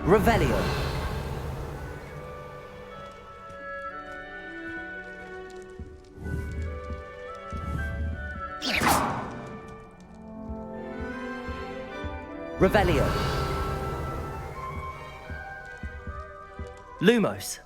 Revelio. Revelio. Lumos.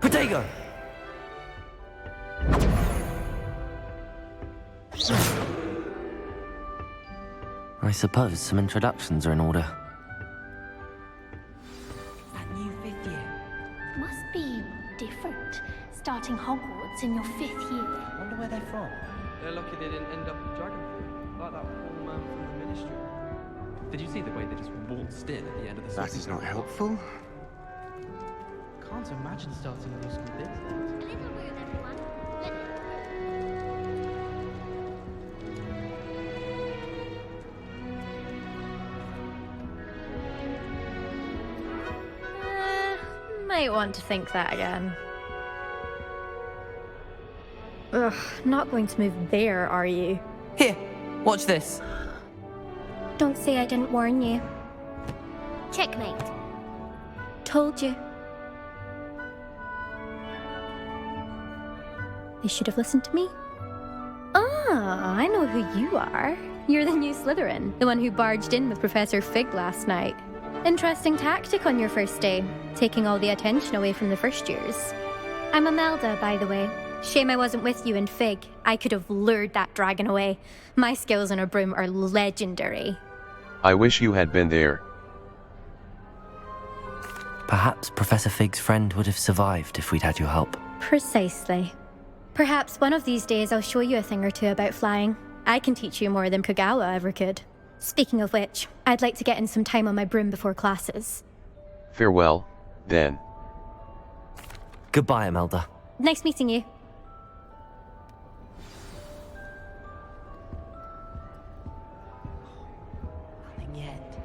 Protego! I suppose some introductions are in order. That new 5th year. Must be different, starting Hogwarts in your 5th year. Wonder where they're from. They're lucky they didn't end up in Dragonford, like that poor man from the Ministry. Did you see the way they just waltzed in at the end of the That is not helpful. Can't imagine starting a new school this late. A little weird, everyone. Might want to think that again. Ugh, not going to move there, are you? Here, watch this. Don't say I didn't warn you. Checkmate. Told you. They should have listened to me. Ah, I know who you are. You're the new Slytherin, the one who barged in with Professor Fig last night. Interesting tactic on your first day, taking all the attention away from the first years. I'm Imelda, by the way. Shame I wasn't with you in Fig. I could have lured that dragon away. My skills on a broom are legendary. I wish you had been there. Perhaps Professor Fig's friend would have survived if we'd had your help. Precisely. Perhaps one of these days I'll show you a thing or two about flying. I can teach you more than Kogawa ever could. Speaking of which, I'd like to get in some time on my broom before classes. Farewell, then. Goodbye, Imelda. Nice meeting you. Nothing yet.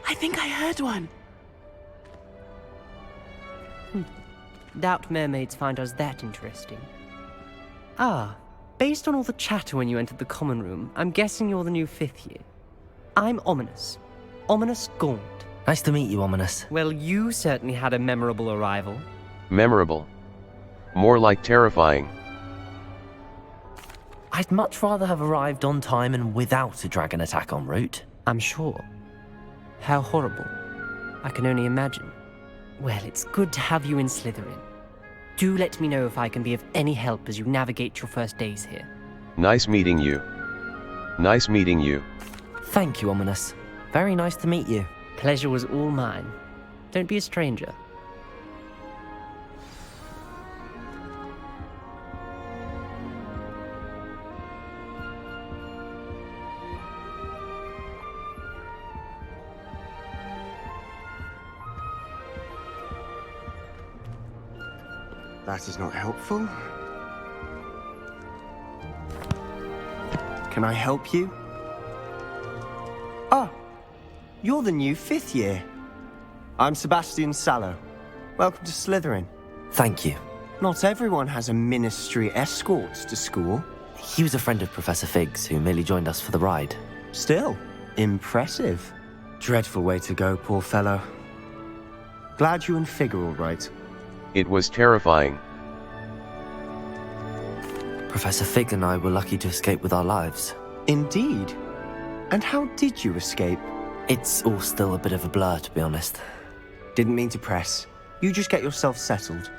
I think I heard one. Doubt mermaids find us that interesting. Ah, based on all the chatter when you entered the common room, I'm guessing you're the new 5th year. I'm Ominous. Ominous Gaunt. Nice to meet you, Ominous. Well, you certainly had a memorable arrival. Memorable. More like terrifying. I'd much rather have arrived on time and without a dragon attack en route. I'm sure. How horrible. I can only imagine. Well, it's good to have you in Slytherin. Do let me know if I can be of any help as you navigate your first days here. Nice meeting you. Nice meeting you. Thank you, Ominous. Very nice to meet you. Pleasure was all mine. Don't be a stranger. That is not helpful. Can I help you? Ah, you're the new 5th year. I'm Sebastian Sallow. Welcome to Slytherin. Thank you. Not everyone has a ministry escort to school. He was a friend of Professor Fig's who merely joined us for the ride. Still, impressive. Dreadful way to go, poor fellow. Glad you and Fig are all right. It was terrifying. Professor Fig and I were lucky to escape with our lives. Indeed. And how did you escape? It's all still a bit of a blur, to be honest. Didn't mean to press. You just get yourself settled.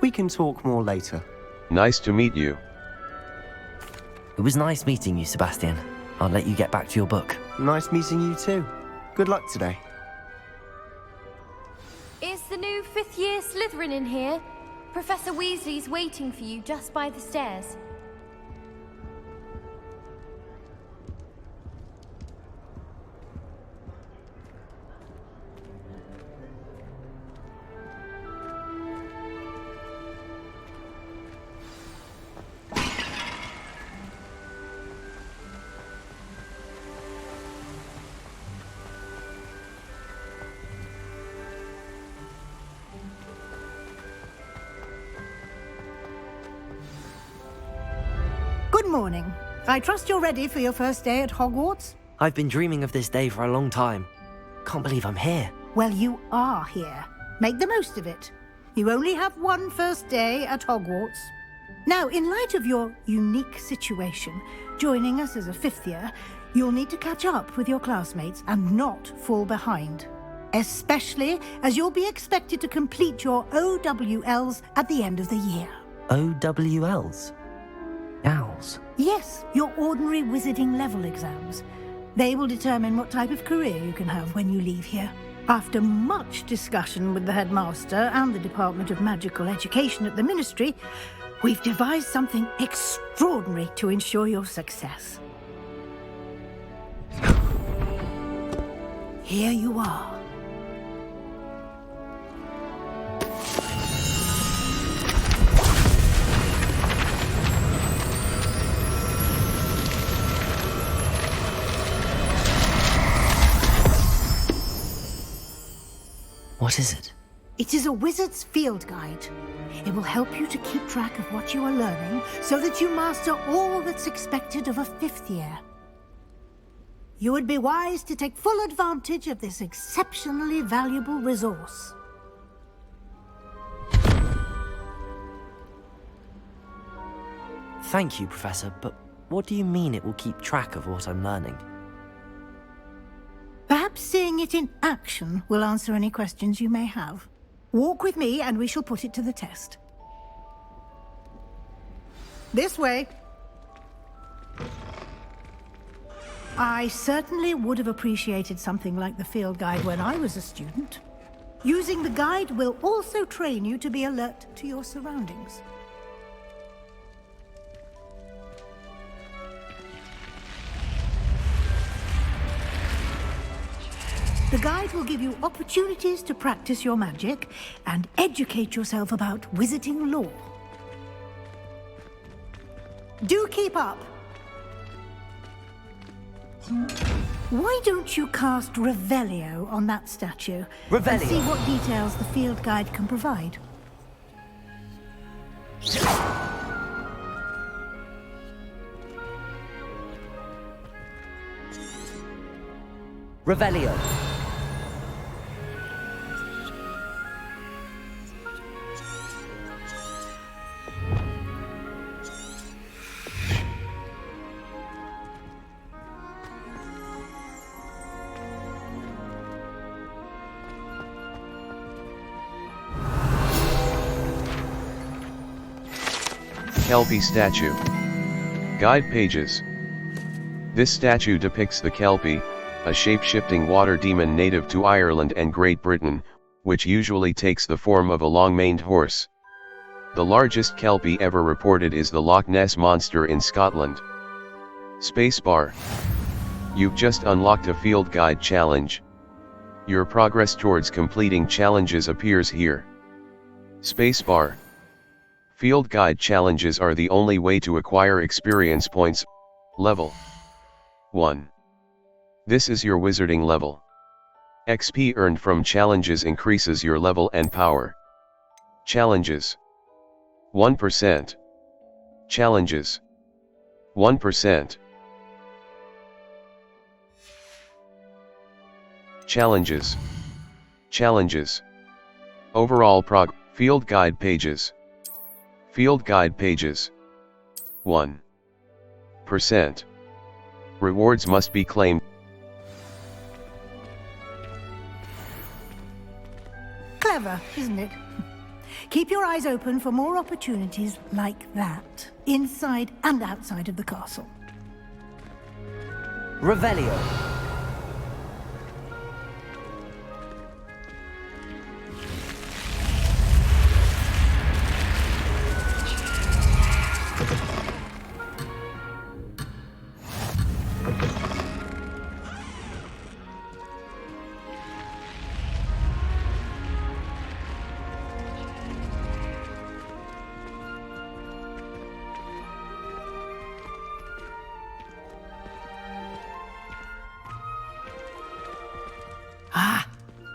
We can talk more later. Nice to meet you. It was nice meeting you, Sebastian. I'll let you get back to your book. Nice meeting you too. Good luck today. Is the new fifth-year Slytherin in here. Professor Weasley's waiting for you just by the stairs. Good morning. I trust you're ready for your first day at Hogwarts? I've been dreaming of this day for a long time. Can't believe I'm here. Well, you are here. Make the most of it. You only have one first day at Hogwarts. Now, in light of your unique situation, joining us as a fifth year, you'll need to catch up with your classmates and not fall behind. Especially as you'll be expected to complete your OWLs at the end of the year. OWLs? Owls? Yes, your ordinary wizarding level exams. They will determine what type of career you can have when you leave here. After much discussion with the headmaster and the Department of Magical Education at the Ministry, we've devised something extraordinary to ensure your success. Here you are. What is it? It is a wizard's field guide. It will help you to keep track of what you are learning so that you master all that's expected of a fifth year. You would be wise to take full advantage of this exceptionally valuable resource. Thank you, Professor, but what do you mean it will keep track of what I'm learning? Perhaps seeing it in action will answer any questions you may have. Walk with me and we shall put it to the test. This way. I certainly would have appreciated something like the field guide when I was a student. Using the guide will also train you to be alert to your surroundings. The guide will give you opportunities to practice your magic and educate yourself about wizarding lore. Do keep up! Why don't you cast Revelio on that statue Revelio. and see what details the field guide can provide? Revelio. Kelpie statue. Guide pages. This statue depicts the Kelpie, a shape-shifting water demon native to Ireland and Great Britain, which usually takes the form of a long-maned horse. The largest Kelpie ever reported is the Loch Ness Monster in Scotland. Spacebar. You've just unlocked a field guide challenge. Your progress towards completing challenges appears here. Spacebar. Field guide challenges are the only way to acquire experience points. Level 1. This is your wizarding level. XP earned from challenges increases your level and power. Challenges 1%. Challenges 1%. Challenges. Challenges. Overall field guide pages. Field guide pages. 1%. Rewards must be claimed. Clever, isn't it? Keep your eyes open for more opportunities like that, inside and outside of the castle. Revelio.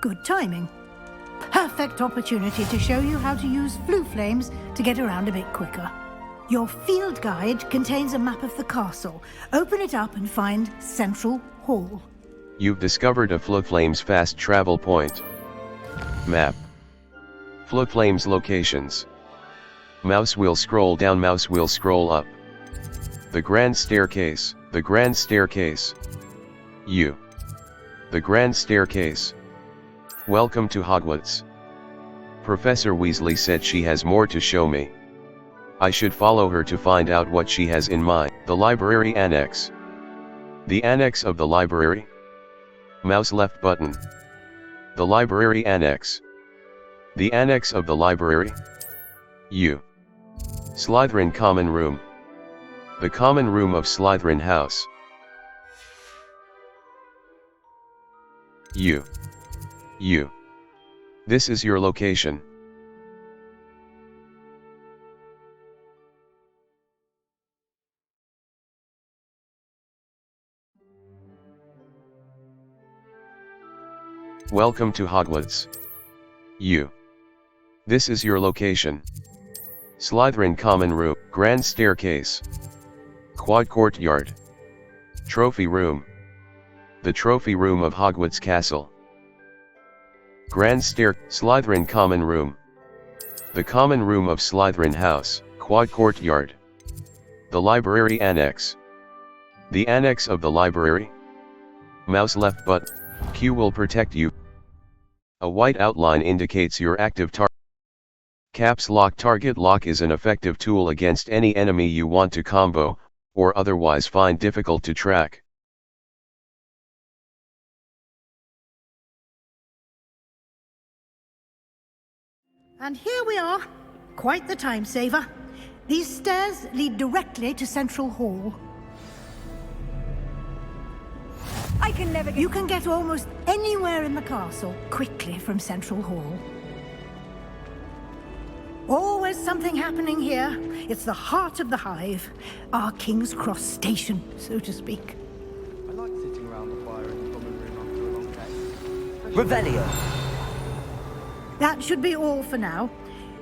Good timing. Perfect opportunity to show you how to use flue flames to get around a bit quicker. Your field guide contains a map of the castle. Open it up and find Central Hall. You've discovered a Fluflame's fast travel point. Map. Fluflame's locations. Mouse wheel scroll down, mouse wheel scroll up. The Grand Staircase, the Grand Staircase. U. The Grand Staircase. Welcome to Hogwarts. Professor Weasley said she has more to show me. I should follow her to find out what she has in mind. The Library Annex. The Annex of the Library. Mouse left button. The Library Annex. The Annex of the Library. U. Slytherin Common Room. The Common Room of Slytherin House. U. U. This is your location. Welcome to Hogwarts. U. This is your location. Slytherin Common Room, Grand Staircase. Quad Courtyard. Trophy Room. The Trophy Room of Hogwarts Castle. Grand Stair, Slytherin Common Room. The Common Room of Slytherin House, Quad Courtyard. The Library Annex. The Annex of the Library. Mouse left button. Q will protect you. A white outline indicates your active target. Caps Lock. Target Lock is an effective tool against any enemy you want to combo, or otherwise find difficult to track. And here we are. Quite the time saver. These stairs lead directly to Central Hall. You can get almost anywhere in the castle quickly from Central Hall. Always something happening here. It's the heart of the hive. Our King's Cross station, so to speak. I like sitting around the fire in the common room after a long day. Revelio. That should be all for now.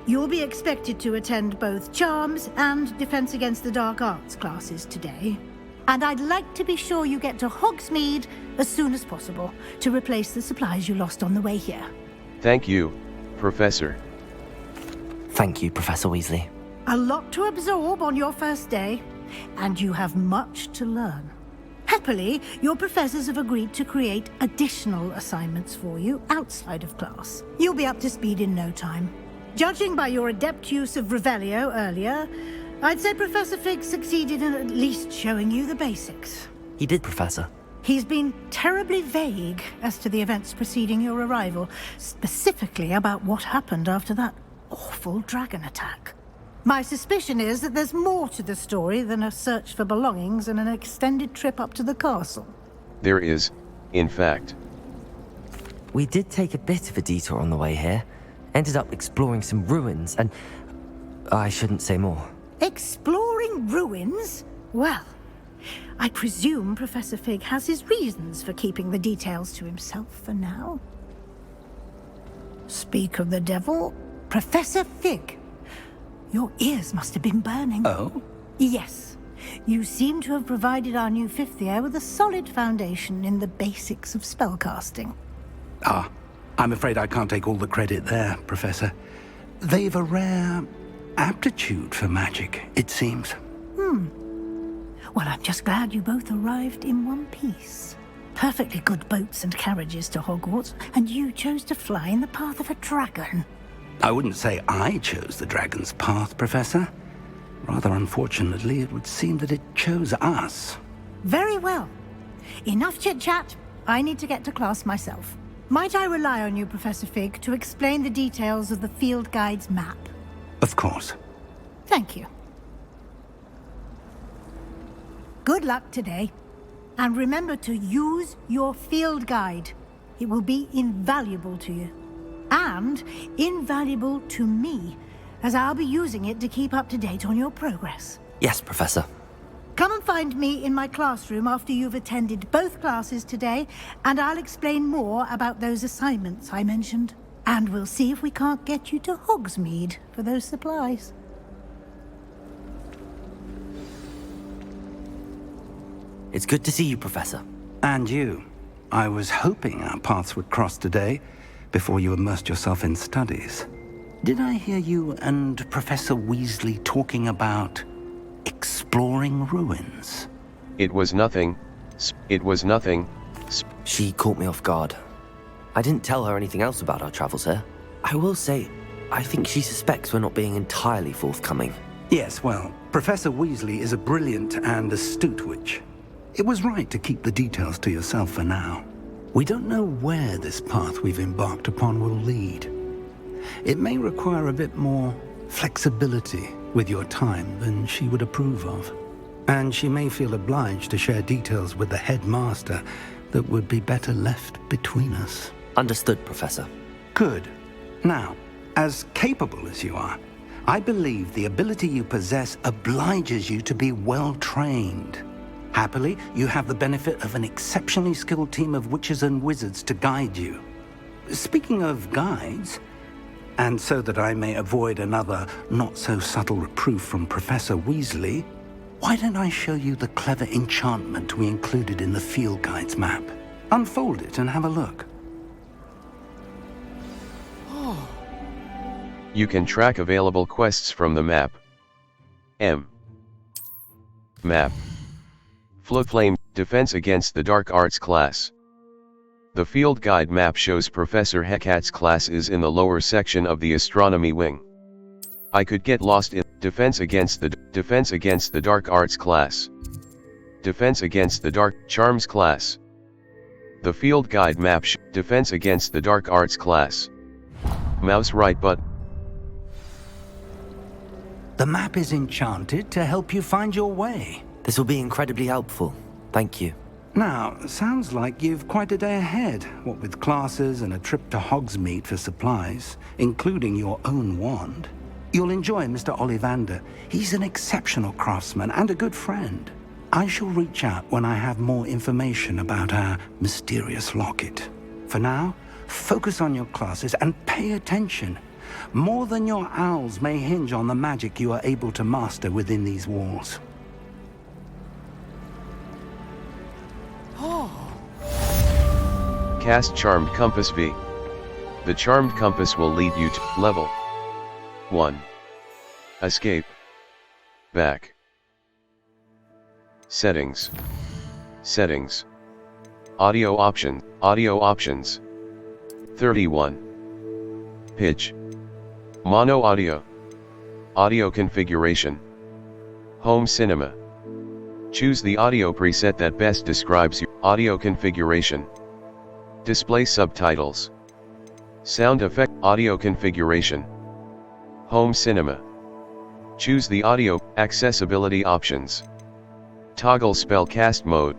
You'll be expected to attend both Charms and Defense Against the Dark Arts classes today. And I'd like to be sure you get to Hogsmeade as soon as possible to replace the supplies you lost on the way here. Thank you, Professor. Thank you, Professor Weasley. A lot to absorb on your first day, and you have much to learn. Happily, your professors have agreed to create additional assignments for you outside of class. You'll be up to speed in no time. Judging by your adept use of Revelio earlier, I'd say Professor Fig succeeded in at least showing you the basics. He did, Professor. He's been terribly vague as to the events preceding your arrival, specifically about what happened after that awful dragon attack. My suspicion is that there's more to the story than a search for belongings and an extended trip up to the castle. There is, in fact. We did take a bit of a detour on the way here. Ended up exploring some ruins and... I shouldn't say more. Exploring ruins? Well, I presume Professor Fig has his reasons for keeping the details to himself for now. Speak of the devil, Professor Fig. Your ears must have been burning. Oh? Yes. You seem to have provided our new fifth year with a solid foundation in the basics of spellcasting. Ah, I'm afraid I can't take all the credit there, Professor. They've a rare aptitude for magic, it seems. Well, I'm just glad you both arrived in one piece. Perfectly good boats and carriages to Hogwarts, and you chose to fly in the path of a dragon. I wouldn't say I chose the dragon's path, Professor. Rather unfortunately, it would seem that it chose us. Very well. Enough chit-chat. I need to get to class myself. Might I rely on you, Professor Fig, to explain the details of the field guide's map? Of course. Thank you. Good luck today. And remember to use your field guide. It will be invaluable to you. And invaluable to me, as I'll be using it to keep up to date on your progress. Yes, Professor. Come and find me in my classroom after you've attended both classes today, and I'll explain more about those assignments I mentioned. And we'll see if we can't get you to Hogsmeade for those supplies. It's good to see you, Professor. And you. I was hoping our paths would cross today, before you immersed yourself in studies. Did I hear you and Professor Weasley talking about exploring ruins? It was nothing. It was nothing. She caught me off guard. I didn't tell her anything else about our travels here. I will say, I think she suspects we're not being entirely forthcoming. Yes, well, Professor Weasley is a brilliant and astute witch. It was right to keep the details to yourself for now. We don't know where this path we've embarked upon will lead. It may require a bit more flexibility with your time than she would approve of. And she may feel obliged to share details with the headmaster that would be better left between us. Understood, Professor. Good. Now, as capable as you are, I believe the ability you possess obliges you to be well trained. Happily, you have the benefit of an exceptionally skilled team of witches and wizards to guide you. Speaking of guides, and so that I may avoid another not-so-subtle reproof from Professor Weasley, why don't I show you the clever enchantment we included in the field guide's map? Unfold it and have a look. You can track available quests from the map. Map. Flame, Defense Against the Dark Arts class. The field guide map shows Professor Hecat's class is in the lower section of the astronomy wing. I could get lost in Defense Against the Dark Arts class. Defense Against the Dark Charms class. The field guide map Defense Against the Dark Arts class. Mouse right button. The map is enchanted to help you find your way. This will be incredibly helpful. Thank you. Now, sounds like you've quite a day ahead, what with classes and a trip to Hogsmeade for supplies, including your own wand. You'll enjoy Mr. Ollivander. He's an exceptional craftsman and a good friend. I shall reach out when I have more information about our mysterious locket. For now, focus on your classes and pay attention. More than your owls may hinge on the magic you are able to master within these walls. Cast Charmed Compass V. The Charmed Compass will lead you to Level 1. Escape. Back. Settings. Settings. Audio options. 31. Pitch. Mono audio. Audio configuration. Home cinema. Choose the audio preset that best describes your audio configuration. Display subtitles. Sound effect. Audio configuration. Home cinema. Choose the audio accessibility options. Toggle spellcast mode.